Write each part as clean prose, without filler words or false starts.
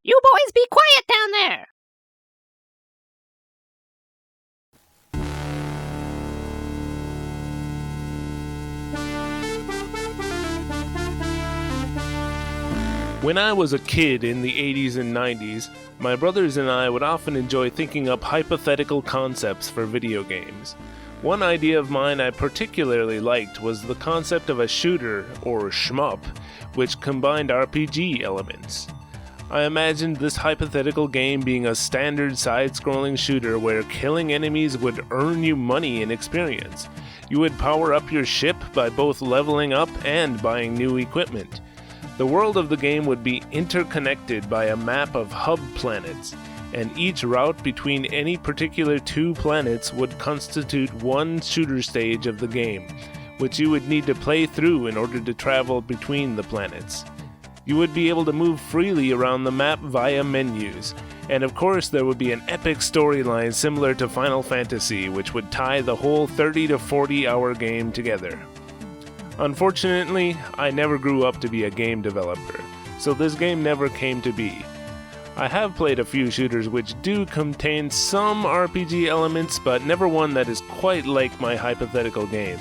You boys be quiet down there! When I was a kid in the 80s and 90s, my brothers and I would often enjoy thinking up hypothetical concepts for video games. One idea of mine I particularly liked was the concept of a shooter, or shmup, which combined RPG elements. I imagined this hypothetical game being a standard side-scrolling shooter where killing enemies would earn you money and experience. You would power up your ship by both leveling up and buying new equipment. The world of the game would be interconnected by a map of hub planets, and each route between any particular two planets would constitute one shooter stage of the game, which you would need to play through in order to travel between the planets. You would be able to move freely around the map via menus, and of course there would be an epic storyline similar to Final Fantasy, which would tie the whole 30 to 40 hour game together. Unfortunately, I never grew up to be a game developer, so this game never came to be. I have played a few shooters which do contain some RPG elements, but never one that is quite like my hypothetical game.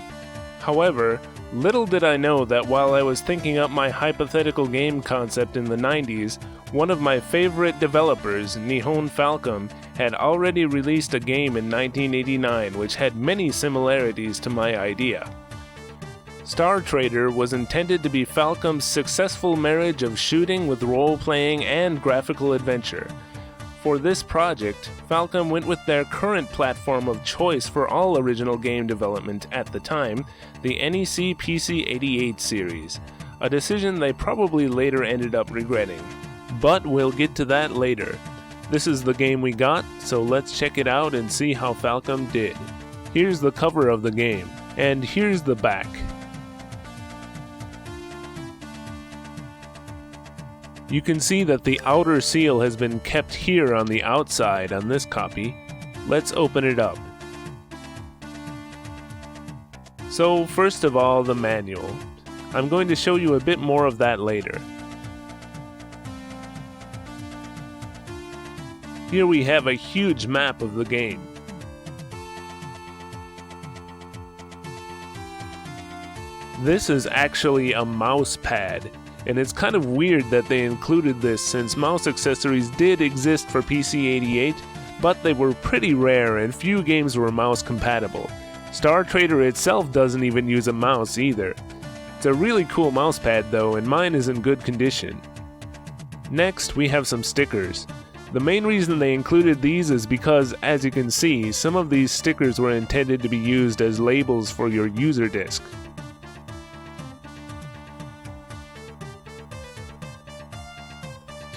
However, little did I know that while I was thinking up my hypothetical game concept in the 90s, one of my favorite developers, Nihon Falcom, had already released a game in 1989 which had many similarities to my idea. Star Trader was intended to be Falcom's successful marriage of shooting with role-playing and graphical adventure. For this project, Falcom went with their current platform of choice for all original game development at the time, the NEC PC-88 series, a decision they probably later ended up regretting. But we'll get to that later. This is the game we got, so let's check it out and see how Falcom did. Here's the cover of the game, and here's the back. You can see that the outer seal has been kept here on the outside on this copy. Let's open it up. So first of all, the manual. I'm going to show you a bit more of that later. Here we have a huge map of the game. This is actually a mouse pad. And it's kind of weird that they included this since mouse accessories did exist for PC-88, but they were pretty rare and few games were mouse compatible. Star Trader itself doesn't even use a mouse either. It's a really cool mouse pad though, and mine is in good condition. Next, we have some stickers. The main reason they included these is because, as you can see, some of these stickers were intended to be used as labels for your user disc.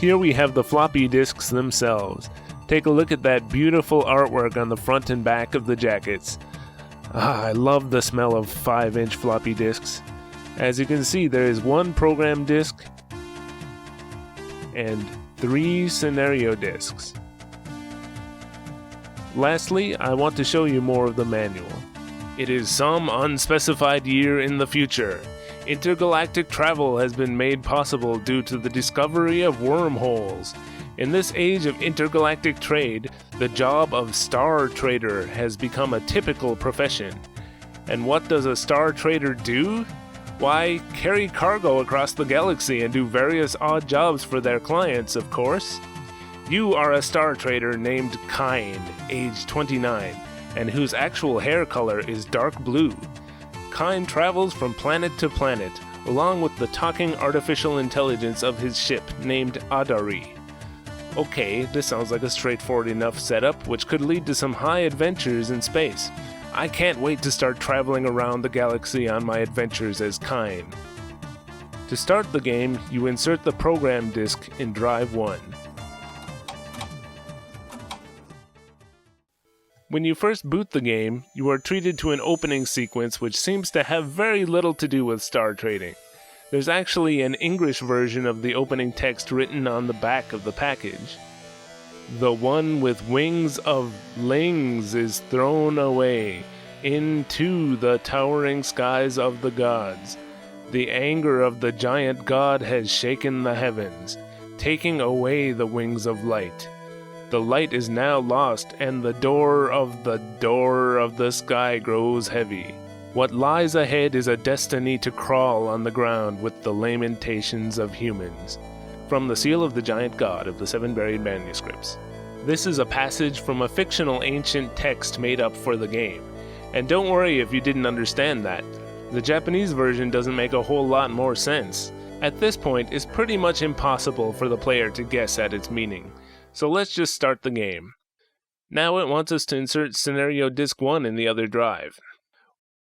Here we have the floppy disks themselves. Take a look at that beautiful artwork on the front and back of the jackets. I love the smell of 5-inch floppy disks. As you can see, there is one program disk and 3 scenario disks. Lastly, I want to show you more of the manual. It is some unspecified year in the future. Intergalactic travel has been made possible due to the discovery of wormholes. In this age of intergalactic trade, the job of Star Trader has become a typical profession. And what does a Star Trader do? Why, carry cargo across the galaxy and do various odd jobs for their clients, of course. You are a Star Trader named Kine, age 29, and whose actual hair color is dark blue. Kine travels from planet to planet, along with the talking artificial intelligence of his ship named Adari. Okay, this sounds like a straightforward enough setup, which could lead to some high adventures in space. I can't wait to start traveling around the galaxy on my adventures as Kine. To start the game, you insert the program disk in Drive 1. When you first boot the game, you are treated to an opening sequence which seems to have very little to do with star trading. There's actually an English version of the opening text written on the back of the package. The one with wings of lings is thrown away into the towering skies of the gods. The anger of the giant god has shaken the heavens. taking away the wings of light. The light is now lost, and the door of the sky grows heavy. What lies ahead is a destiny to crawl on the ground with the lamentations of humans. From the Seal of the Giant God of the Seven Buried Manuscripts. This is a passage from a fictional ancient text made up for the game. And don't worry if you didn't understand that. The Japanese version doesn't make a whole lot more sense. At this point, it's pretty much impossible for the player to guess at its meaning. So let's just start the game. Now it wants us to insert Scenario Disc 1 in the other drive.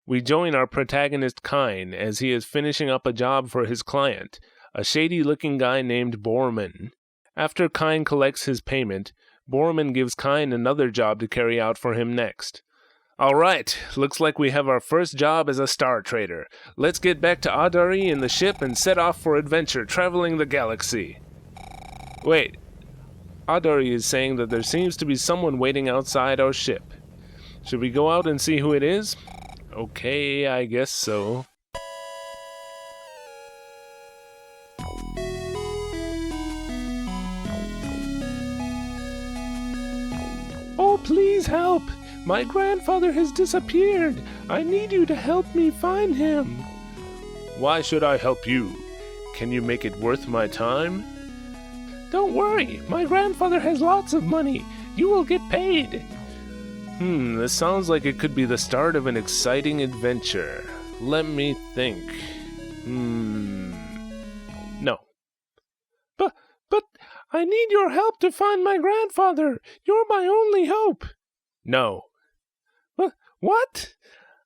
We join our protagonist Kine as he is finishing up a job for his client, a shady-looking guy named Borman. After Kine collects his payment, Borman gives Kine another job to carry out for him next. Alright, looks like we have our first job as a star trader. Let's get back to Adari in the ship and set off for adventure traveling the galaxy. Wait, Adari is saying that there seems to be someone waiting outside our ship. Should we go out and see who it is? Okay, I guess so. Oh, please help! My grandfather has disappeared! I need you to help me find him! Why should I help you? Can you make it worth my time? Don't worry, my grandfather has lots of money. You will get paid. This sounds like it could be the start of an exciting adventure. Let me think. No. But I need your help to find my grandfather. You're my only hope. No. What?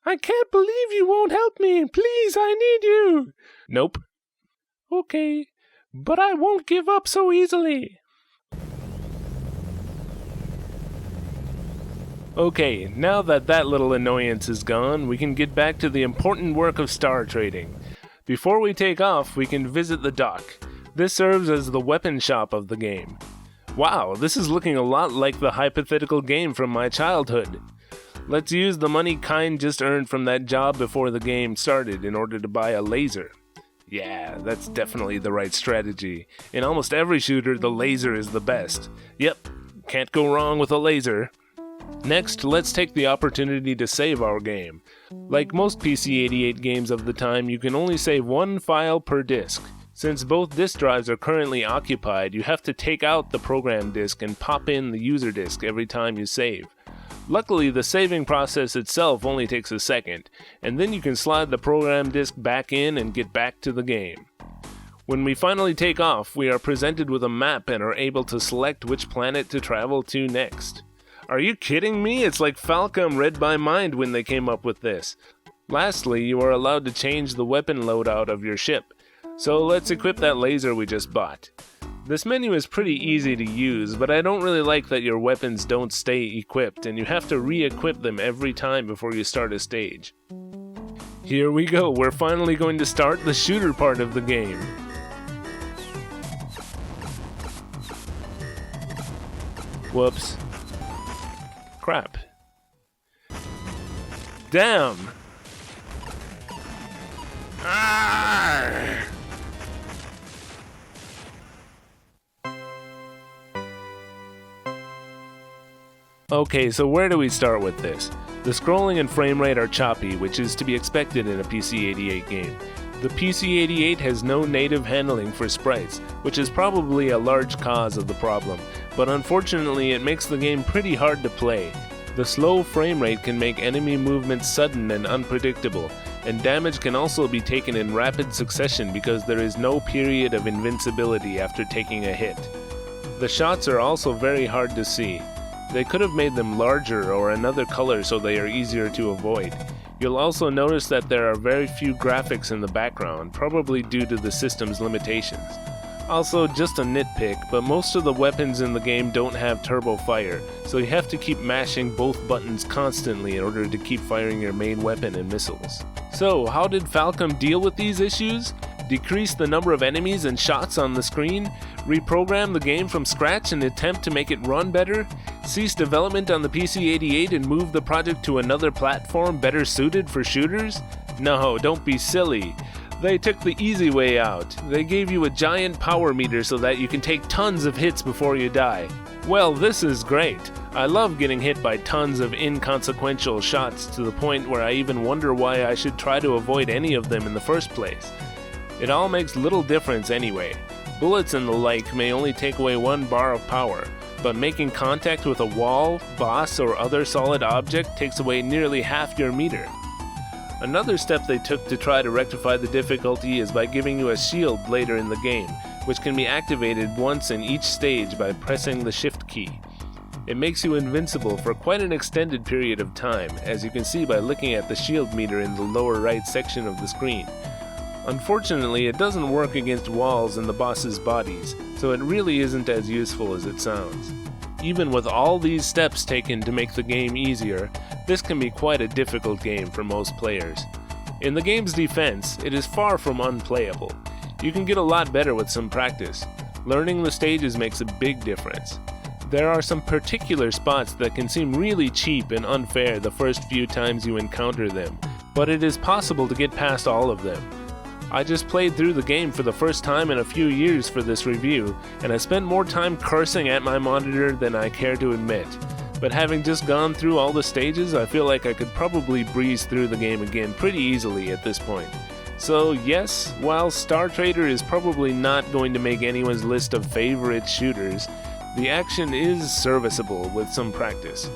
I can't believe you won't help me. Please, I need you. Nope. Okay. But I won't give up so easily. Okay, now that little annoyance is gone, we can get back to the important work of star trading. Before we take off, we can visit the dock. This serves as the weapon shop of the game. Wow, this is looking a lot like the hypothetical game from my childhood. Let's use the money Kine just earned from that job before the game started in order to buy a laser. Yeah, that's definitely the right strategy. In almost every shooter, the laser is the best. Yep, can't go wrong with a laser. Next, let's take the opportunity to save our game. Like most PC-88 games of the time, you can only save one file per disk. Since both disk drives are currently occupied, you have to take out the program disk and pop in the user disk every time you save. Luckily, the saving process itself only takes a second, and then you can slide the program disk back in and get back to the game. When we finally take off, we are presented with a map and are able to select which planet to travel to next. Are you kidding me? It's like Falcom read my mind when they came up with this. Lastly, you are allowed to change the weapon loadout of your ship. So let's equip that laser we just bought. This menu is pretty easy to use, but I don't really like that your weapons don't stay equipped and you have to re-equip them every time before you start a stage. Here we go, we're finally going to start the shooter part of the game. Whoops. Crap. Damn! Arrgh! Okay, so where do we start with this? The scrolling and frame rate are choppy, which is to be expected in a PC-88 game. The PC-88 has no native handling for sprites, which is probably a large cause of the problem, but unfortunately it makes the game pretty hard to play. The slow frame rate can make enemy movements sudden and unpredictable, and damage can also be taken in rapid succession because there is no period of invincibility after taking a hit. The shots are also very hard to see. They could have made them larger or another color so they are easier to avoid. You'll also notice that there are very few graphics in the background, probably due to the system's limitations. Also, just a nitpick, but most of the weapons in the game don't have turbo fire, so you have to keep mashing both buttons constantly in order to keep firing your main weapon and missiles. So, how did Falcom deal with these issues? Decrease the number of enemies and shots on the screen? Reprogram the game from scratch and attempt to make it run better? Cease development on the PC-88 and move the project to another platform better suited for shooters? No, don't be silly. They took the easy way out. They gave you a giant power meter so that you can take tons of hits before you die. Well, this is great. I love getting hit by tons of inconsequential shots to the point where I even wonder why I should try to avoid any of them in the first place. It all makes little difference anyway. Bullets and the like may only take away 1 bar of power, but making contact with a wall, boss, or other solid object takes away nearly half your meter. Another step they took to try to rectify the difficulty is by giving you a shield later in the game, which can be activated once in each stage by pressing the shift key. It makes you invincible for quite an extended period of time, as you can see by looking at the shield meter in the lower right section of the screen. Unfortunately, it doesn't work against walls and the boss's bodies, so it really isn't as useful as it sounds. Even with all these steps taken to make the game easier, this can be quite a difficult game for most players. In the game's defense, it is far from unplayable. You can get a lot better with some practice. Learning the stages makes a big difference. There are some particular spots that can seem really cheap and unfair the first few times you encounter them, but it is possible to get past all of them. I just played through the game for the first time in a few years for this review, and I spent more time cursing at my monitor than I care to admit. But having just gone through all the stages, I feel like I could probably breeze through the game again pretty easily at this point. So yes, while Star Trader is probably not going to make anyone's list of favorite shooters, the action is serviceable with some practice.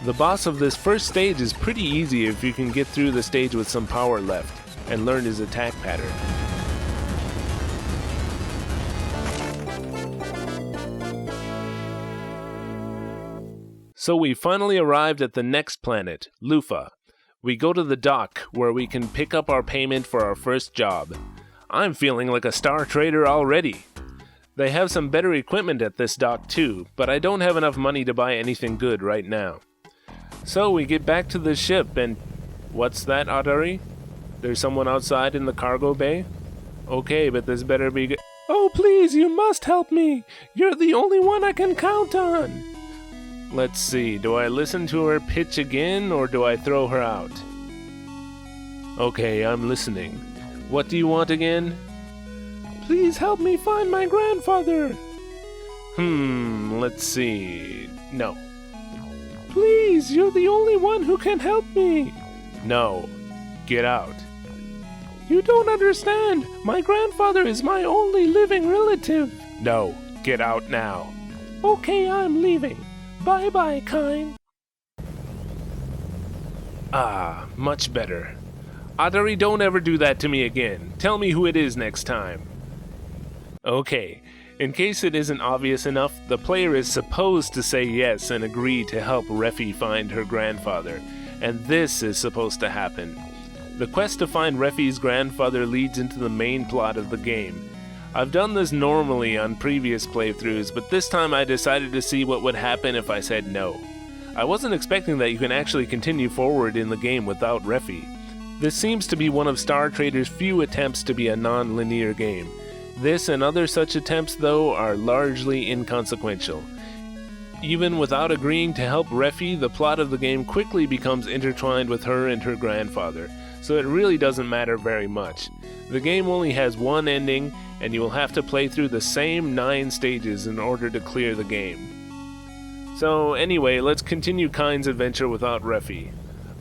The boss of this first stage is pretty easy if you can get through the stage with some power left and learn his attack pattern. So we finally arrived at the next planet, Lufa. We go to the dock, where we can pick up our payment for our first job. I'm feeling like a Star Trader already. They have some better equipment at this dock too, but I don't have enough money to buy anything good right now. So we get back to the ship and... What's that, Adari? There's someone outside in the cargo bay? Okay, but this better be Oh, please, you must help me! You're the only one I can count on! Let's see, do I listen to her pitch again, or do I throw her out? Okay, I'm listening. What do you want again? Please help me find my grandfather! Let's see... No. Please, you're the only one who can help me! No. Get out. You don't understand. My grandfather is my only living relative. No, get out now. Okay, I'm leaving. Bye-bye, kind. Ah, much better. Adari, don't ever do that to me again. Tell me who it is next time. Okay, in case it isn't obvious enough, the player is supposed to say yes and agree to help Refi find her grandfather, and this is supposed to happen. The quest to find Refi's grandfather leads into the main plot of the game. I've done this normally on previous playthroughs, but this time I decided to see what would happen if I said no. I wasn't expecting that you can actually continue forward in the game without Refi. This seems to be one of Star Trader's few attempts to be a non-linear game. This and other such attempts, though, are largely inconsequential. Even without agreeing to help Refi, the plot of the game quickly becomes intertwined with her and her grandfather, so it really doesn't matter very much. The game only has one ending, and you will have to play through the same 9 stages in order to clear the game. So anyway, let's continue Kind's adventure without Refi.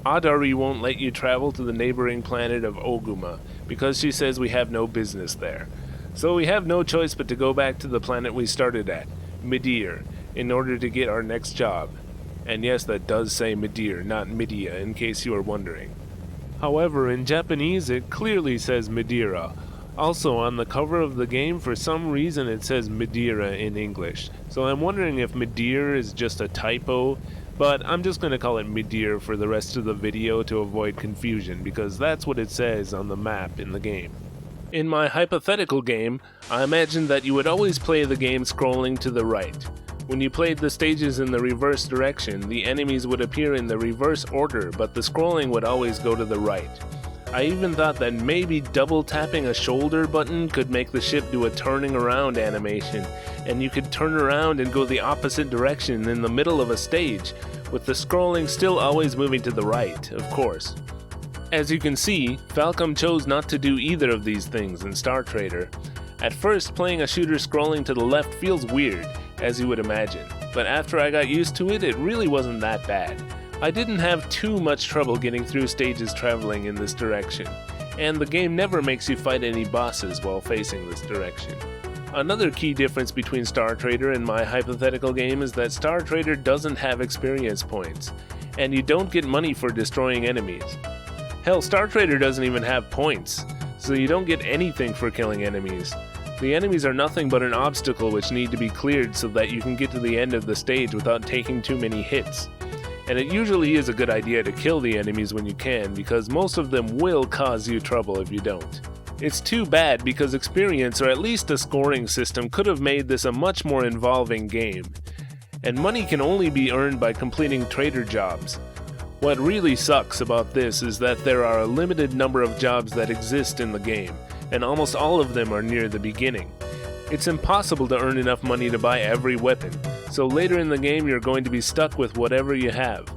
Adari won't let you travel to the neighboring planet of Oguma, because she says we have no business there. So we have no choice but to go back to the planet we started at, Midir, in order to get our next job. And yes, that does say Midir, not Midia, in case you are wondering. However, in Japanese it clearly says Madeira. Also, on the cover of the game, for some reason it says Madeira in English. So I'm wondering if Midir is just a typo, but I'm just going to call it Midir for the rest of the video to avoid confusion, because that's what it says on the map in the game. In my hypothetical game, I imagined that you would always play the game scrolling to the right. When you played the stages in the reverse direction, the enemies would appear in the reverse order, but the scrolling would always go to the right. I even thought that maybe double tapping a shoulder button could make the ship do a turning around animation, and you could turn around and go the opposite direction in the middle of a stage, with the scrolling still always moving to the right, of course. As you can see, Falcom chose not to do either of these things in Star Trader. At first, playing a shooter scrolling to the left feels weird, as you would imagine, but after I got used to it, it really wasn't that bad. I didn't have too much trouble getting through stages traveling in this direction, and the game never makes you fight any bosses while facing this direction. Another key difference between Star Trader and my hypothetical game is that Star Trader doesn't have experience points, and you don't get money for destroying enemies. Hell, Star Trader doesn't even have points, so you don't get anything for killing enemies. The enemies are nothing but an obstacle which need to be cleared so that you can get to the end of the stage without taking too many hits. And it usually is a good idea to kill the enemies when you can, because most of them will cause you trouble if you don't. It's too bad because experience, or at least a scoring system, could have made this a much more involving game. And money can only be earned by completing trader jobs. What really sucks about this is that there are a limited number of jobs that exist in the game, and almost all of them are near the beginning. It's impossible to earn enough money to buy every weapon, so later in the game you're going to be stuck with whatever you have.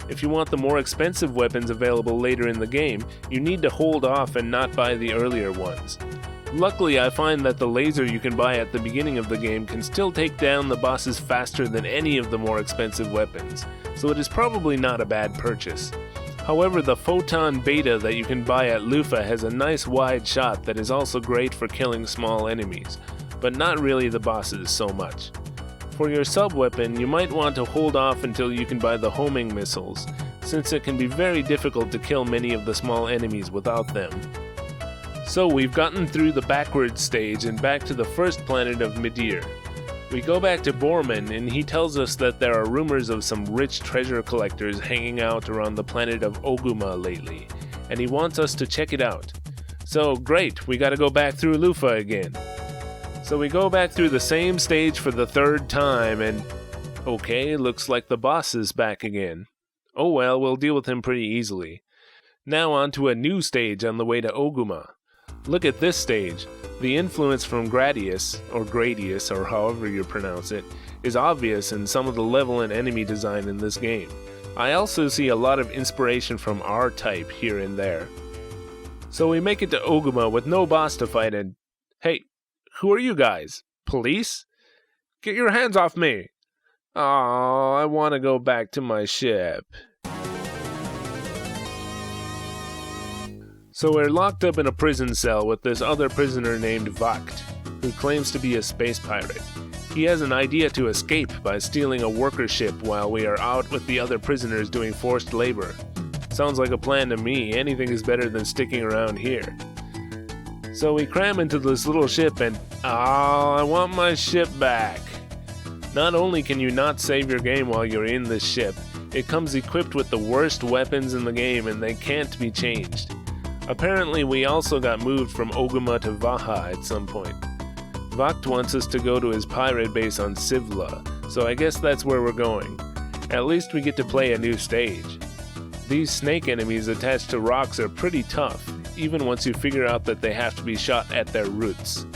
If you want the more expensive weapons available later in the game, you need to hold off and not buy the earlier ones. Luckily, I find that the laser you can buy at the beginning of the game can still take down the bosses faster than any of the more expensive weapons, so it is probably not a bad purchase. However, the Photon Beta that you can buy at Lufa has a nice wide shot that is also great for killing small enemies, but not really the bosses so much. For your sub-weapon, you might want to hold off until you can buy the homing missiles, since it can be very difficult to kill many of the small enemies without them. So we've gotten through the backwards stage and back to the first planet of Midir. We go back to Borman and he tells us that there are rumors of some rich treasure collectors hanging out around the planet of Oguma lately, and he wants us to check it out. So great, we gotta go back through Lufa again. So we go back through the same stage for the third time and... okay, looks like the boss is back again. Oh well, we'll deal with him pretty easily. Now on to a new stage on the way to Oguma. Look at this stage. The influence from Gradius, or however you pronounce it, is obvious in some of the level and enemy design in this game. I also see a lot of inspiration from R-Type here and there. So we make it to Oguma with no boss to fight and... hey, who are you guys? Police? Get your hands off me! Aw, I want to go back to my ship. So we're locked up in a prison cell with this other prisoner named Vakt, who claims to be a space pirate. He has an idea to escape by stealing a worker ship while we are out with the other prisoners doing forced labor. Sounds like a plan to me. Anything is better than sticking around here. So we cram into this little ship and... I want my ship back. Not only can you not save your game while you're in this ship, it comes equipped with the worst weapons in the game and they can't be changed. Apparently, we also got moved from Oguma to Vaha at some point. Vakt wants us to go to his pirate base on Sivla, so I guess that's where we're going. At least we get to play a new stage. These snake enemies attached to rocks are pretty tough, even once you figure out that they have to be shot at their roots.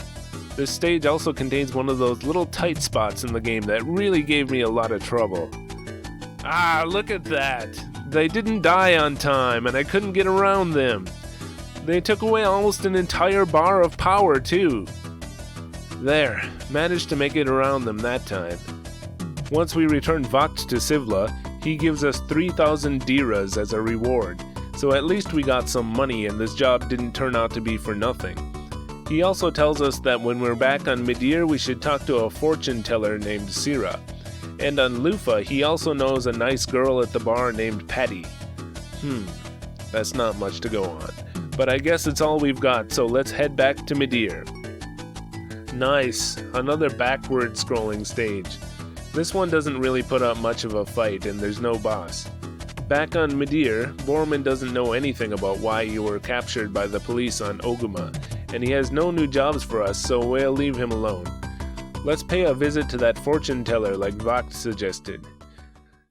This stage also contains one of those little tight spots in the game that really gave me a lot of trouble. Ah, look at that! They didn't die on time, and I couldn't get around them. They took away almost an entire bar of power, too. There, managed to make it around them that time. Once we return Vakt to Sivla, he gives us 3,000 diras as a reward, so at least we got some money and this job didn't turn out to be for nothing. He also tells us that when we're back on Midir we should talk to a fortune teller named Sira, and on Lufa he also knows a nice girl at the bar named Patty. That's not much to go on. But I guess it's all we've got, so let's head back to Midir. Nice, another backward scrolling stage. This one doesn't really put up much of a fight and there's no boss. Back on Midir, Borman doesn't know anything about why you were captured by the police on Oguma, and he has no new jobs for us, so we'll leave him alone. Let's pay a visit to that fortune teller like Vakt suggested.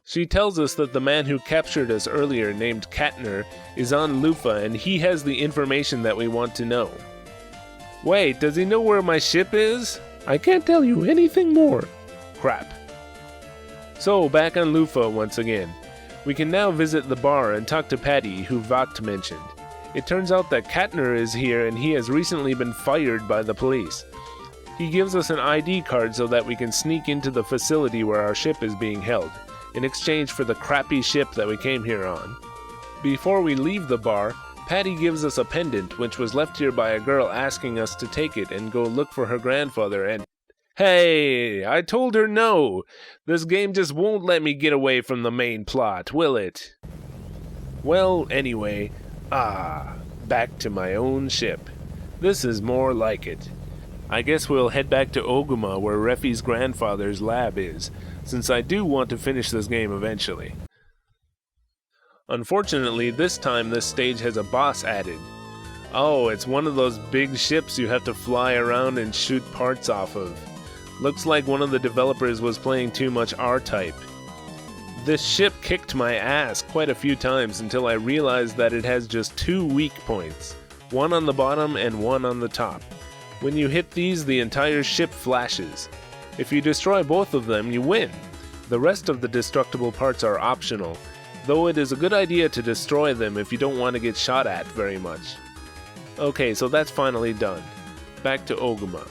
She tells us that the man who captured us earlier, named Katner, is on Lufa and he has the information that we want to know. Wait, does he know where my ship is? I can't tell you anything more. Crap. So, back on Lufa once again. We can now visit the bar and talk to Patty, who Vakt mentioned. It turns out that Katner is here and he has recently been fired by the police. He gives us an ID card so that we can sneak into the facility where our ship is being held, in exchange for the crappy ship that we came here on. Before we leave the bar, Patty gives us a pendant which was left here by a girl asking us to take it and go look for her grandfather and... Hey, I told her no! This game just won't let me get away from the main plot, will it? Well, anyway, back to my own ship. This is more like it. I guess we'll head back to Oguma where Refi's grandfather's lab is, since I do want to finish this game eventually. Unfortunately, this time this stage has a boss added. Oh, it's one of those big ships you have to fly around and shoot parts off of. Looks like one of the developers was playing too much R-Type. This ship kicked my ass quite a few times until I realized that it has just 2 weak points, one on the bottom and one on the top. When you hit these, the entire ship flashes. If you destroy both of them, you win. The rest of the destructible parts are optional, though it is a good idea to destroy them if you don't want to get shot at very much. Okay, so that's finally done. Back to Oguma.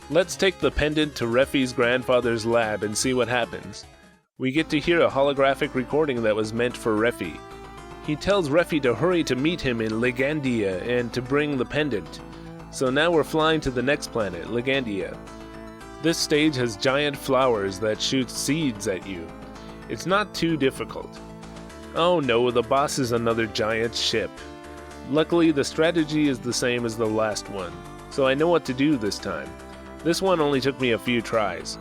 Let's take the pendant to Refi's grandfather's lab and see what happens. We get to hear a holographic recording that was meant for Refi. He tells Refi to hurry to meet him in Legandia and to bring the pendant. So now we're flying to the next planet, Legandia. This stage has giant flowers that shoot seeds at you. It's not too difficult. Oh no, the boss is another giant ship. Luckily, the strategy is the same as the last one, so I know what to do this time. This one only took me a few tries.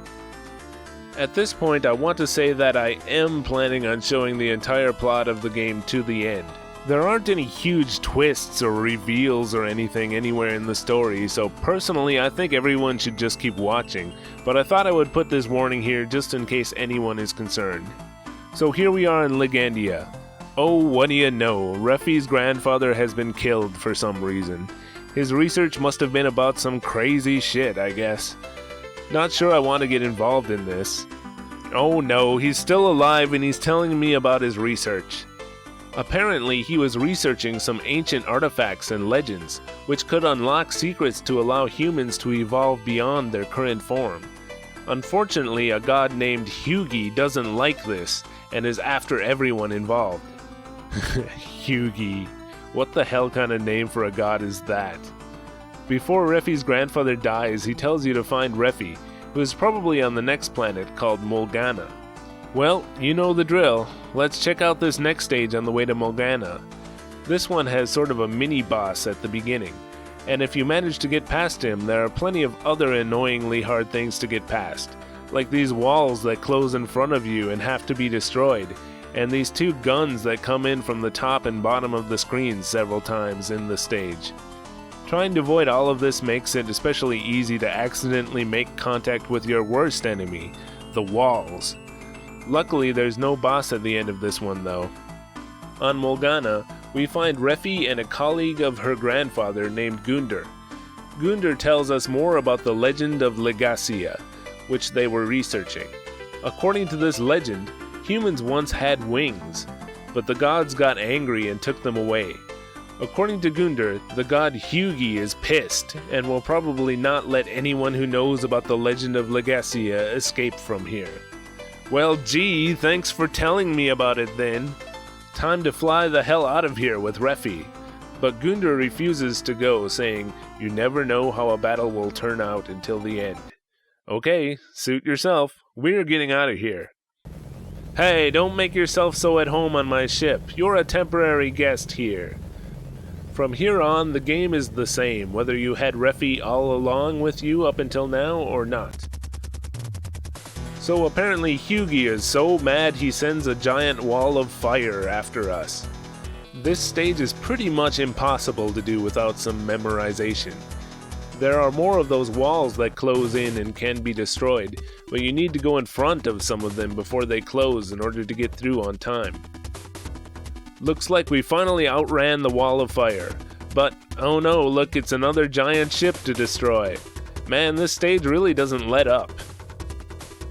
At this point, I want to say that I am planning on showing the entire plot of the game to the end. There aren't any huge twists or reveals or anything anywhere in the story, so personally I think everyone should just keep watching, but I thought I would put this warning here just in case anyone is concerned. So here we are in Legandia. Oh, what do you know, Refi's grandfather has been killed for some reason. His research must have been about some crazy shit, I guess. Not sure I want to get involved in this. Oh no, he's still alive and he's telling me about his research. Apparently, he was researching some ancient artifacts and legends, which could unlock secrets to allow humans to evolve beyond their current form. Unfortunately, a god named Hyuga doesn't like this, and is after everyone involved. Hyuga. What the hell kind of name for a god is that? Before Refi's grandfather dies, he tells you to find Refi, who is probably on the next planet called Molgana. Well, you know the drill. Let's check out this next stage on the way to Molgana. This one has sort of a mini-boss at the beginning, and if you manage to get past him, there are plenty of other annoyingly hard things to get past, like these walls that close in front of you and have to be destroyed, and these 2 guns that come in from the top and bottom of the screen several times in the stage. Trying to avoid all of this makes it especially easy to accidentally make contact with your worst enemy, the walls. Luckily, there's no boss at the end of this one though. On Molgana, we find Refi and a colleague of her grandfather named Gunder. Gunder tells us more about the legend of Legacia, which they were researching. According to this legend, humans once had wings, but the gods got angry and took them away. According to Gunder, the god Hyuga is pissed and will probably not let anyone who knows about the legend of Legacia escape from here. Well, gee, thanks for telling me about it then. Time to fly the hell out of here with Refi. But Gunder refuses to go, saying, "You never know how a battle will turn out until the end." Okay, suit yourself. We're getting out of here. Hey, don't make yourself so at home on my ship. You're a temporary guest here. From here on, the game is the same, whether you had Refi all along with you up until now or not. So apparently Hyuga is so mad he sends a giant wall of fire after us. This stage is pretty much impossible to do without some memorization. There are more of those walls that close in and can be destroyed, but you need to go in front of some of them before they close in order to get through on time. Looks like we finally outran the wall of fire, but oh no, look, it's another giant ship to destroy. Man, this stage really doesn't let up.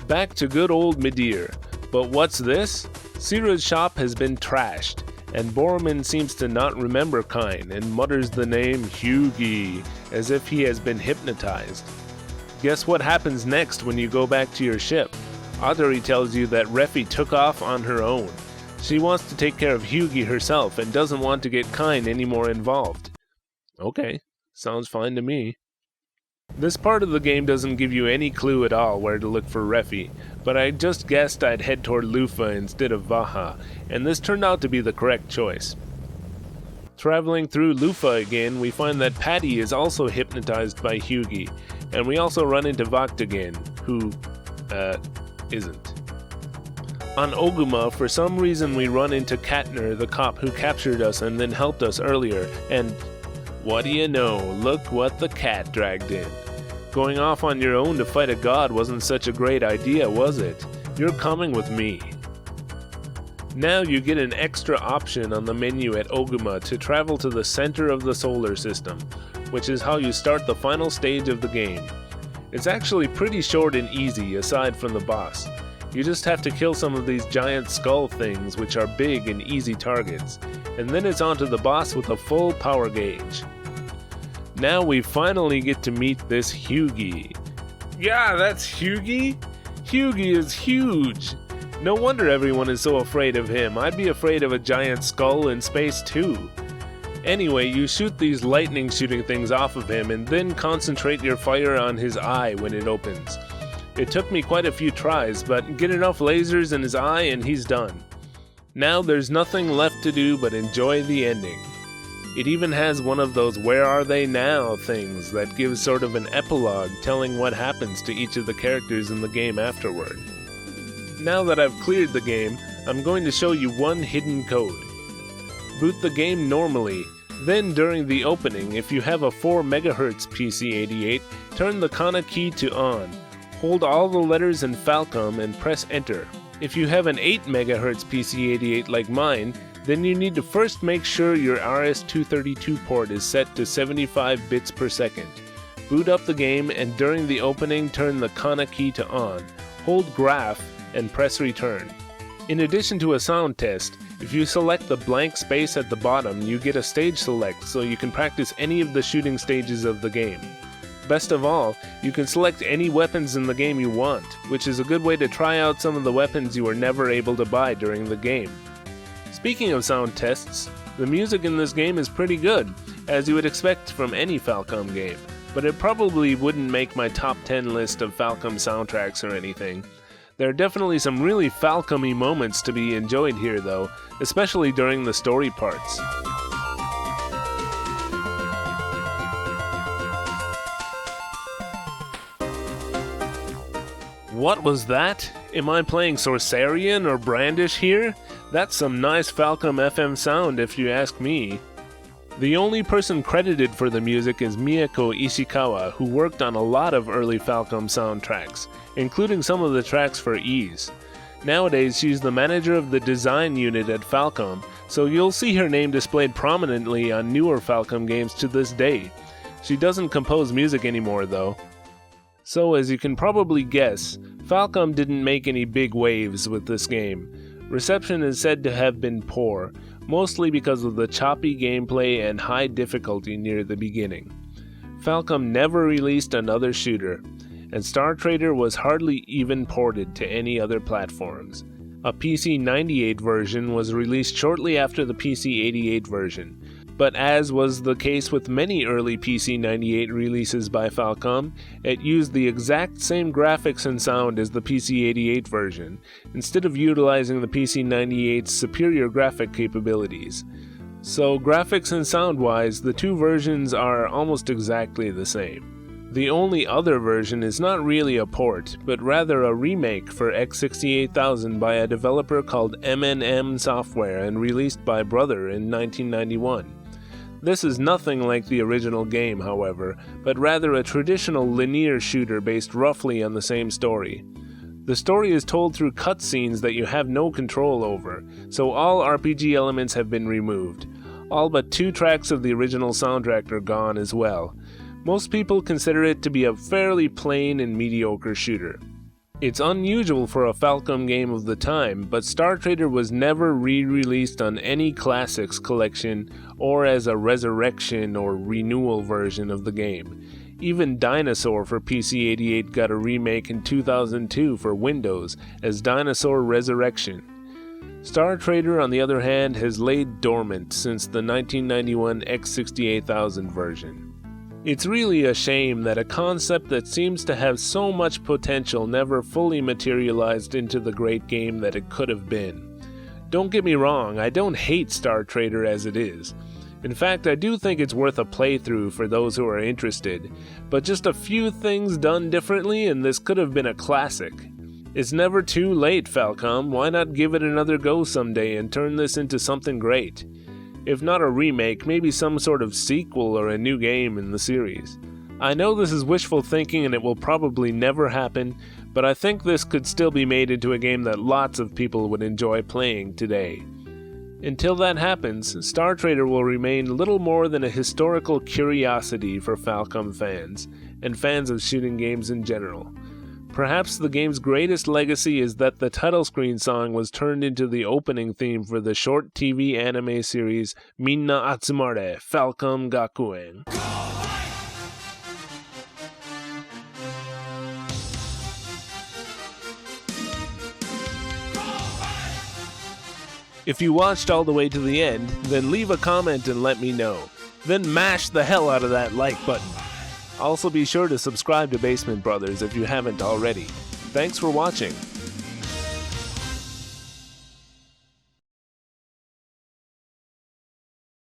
Back to good old Midir, but what's this? Sira's shop has been trashed, and Borman seems to not remember Kine and mutters the name Hyuga as if he has been hypnotized. Guess what happens next when you go back to your ship? Audrey tells you that Refi took off on her own. She wants to take care of Hyuga herself and doesn't want to get Kine any more involved. Okay, sounds fine to me. This part of the game doesn't give you any clue at all where to look for Refi, but I just guessed I'd head toward Lufa instead of Vaha, and this turned out to be the correct choice. Traveling through Lufa again, we find that Patty is also hypnotized by Hyuga, and we also run into Vaktagen, who, isn't. On Oguma, for some reason we run into Katner, the cop who captured us and then helped us earlier, and what do you know, look what the cat dragged in. Going off on your own to fight a god wasn't such a great idea, was it? You're coming with me. Now you get an extra option on the menu at Oguma to travel to the center of the solar system, which is how you start the final stage of the game. It's actually pretty short and easy aside from the boss. You just have to kill some of these giant skull things, which are big and easy targets, and then it's on to the boss with a full power gauge. Now we finally get to meet this Hyuga. Yeah, that's Hyuga? Hyuga is huge! No wonder everyone is so afraid of him. I'd be afraid of a giant skull in space too. Anyway, you shoot these lightning shooting things off of him and then concentrate your fire on his eye when it opens. It took me quite a few tries, but get enough lasers in his eye and he's done. Now there's nothing left to do but enjoy the ending. It even has one of those "where are they now" things that gives sort of an epilogue telling what happens to each of the characters in the game afterward. Now that I've cleared the game, I'm going to show you one hidden code. Boot the game normally, then during the opening, if you have a 4 MHz PC-88, turn the Kana key to on. Hold all the letters in Falcom and press enter. If you have an 8 MHz PC-88 like mine, then you need to first make sure your RS-232 port is set to 75 bits per second. Boot up the game and during the opening turn the Kana key to on. Hold graph and press return. In addition to a sound test, if you select the blank space at the bottom, you get a stage select so you can practice any of the shooting stages of the game. Best of all, you can select any weapons in the game you want, which is a good way to try out some of the weapons you were never able to buy during the game. Speaking of sound tests, the music in this game is pretty good, as you would expect from any Falcom game, but it probably wouldn't make my top 10 list of Falcom soundtracks or anything. There are definitely some really Falcom-y moments to be enjoyed here though, especially during the story parts. What was that? Am I playing Sorcerian or Brandish here? That's some nice Falcom FM sound if you ask me. The only person credited for the music is Miyako Ishikawa, who worked on a lot of early Falcom soundtracks, including some of the tracks for Ys. Nowadays, she's the manager of the design unit at Falcom, so you'll see her name displayed prominently on newer Falcom games to this day. She doesn't compose music anymore, though. So, as you can probably guess, Falcom didn't make any big waves with this game. Reception is said to have been poor, mostly because of the choppy gameplay and high difficulty near the beginning. Falcom never released another shooter, and Star Trader was hardly even ported to any other platforms. A PC-98 version was released shortly after the PC-88 version, but as was the case with many early PC-98 releases by Falcom, it used the exact same graphics and sound as the PC-88 version, instead of utilizing the PC-98's superior graphic capabilities. So graphics and sound-wise, the two versions are almost exactly the same. The only other version is not really a port, but rather a remake for X68000 by a developer called M&M Software and released by Brother in 1991. This is nothing like the original game, however, but rather a traditional linear shooter based roughly on the same story. The story is told through cutscenes that you have no control over, so all RPG elements have been removed. All but 2 tracks of the original soundtrack are gone as well. Most people consider it to be a fairly plain and mediocre shooter. It's unusual for a Falcom game of the time, but Star Trader was never re-released on any Classics collection or as a resurrection or renewal version of the game. Even Dinosaur for PC-88 got a remake in 2002 for Windows as Dinosaur Resurrection. Star Trader, on the other hand, has laid dormant since the 1991 X68000 version. It's really a shame that a concept that seems to have so much potential never fully materialized into the great game that it could have been. Don't get me wrong, I don't hate Star Trader as it is. In fact, I do think it's worth a playthrough for those who are interested, but just a few things done differently and this could have been a classic. It's never too late, Falcom. Why not give it another go someday and turn this into something great? If not a remake, maybe some sort of sequel or a new game in the series. I know this is wishful thinking and it will probably never happen, but I think this could still be made into a game that lots of people would enjoy playing today. Until that happens, Star Trader will remain little more than a historical curiosity for Falcom fans, and fans of shooting games in general. Perhaps the game's greatest legacy is that the title screen song was turned into the opening theme for the short TV anime series Minna Atsumare Falcom Gakuen. If you watched all the way to the end, then leave a comment and let me know. Then mash the hell out of that like button. Also be sure to subscribe to Basement Brothers if you haven't already. Thanks for watching.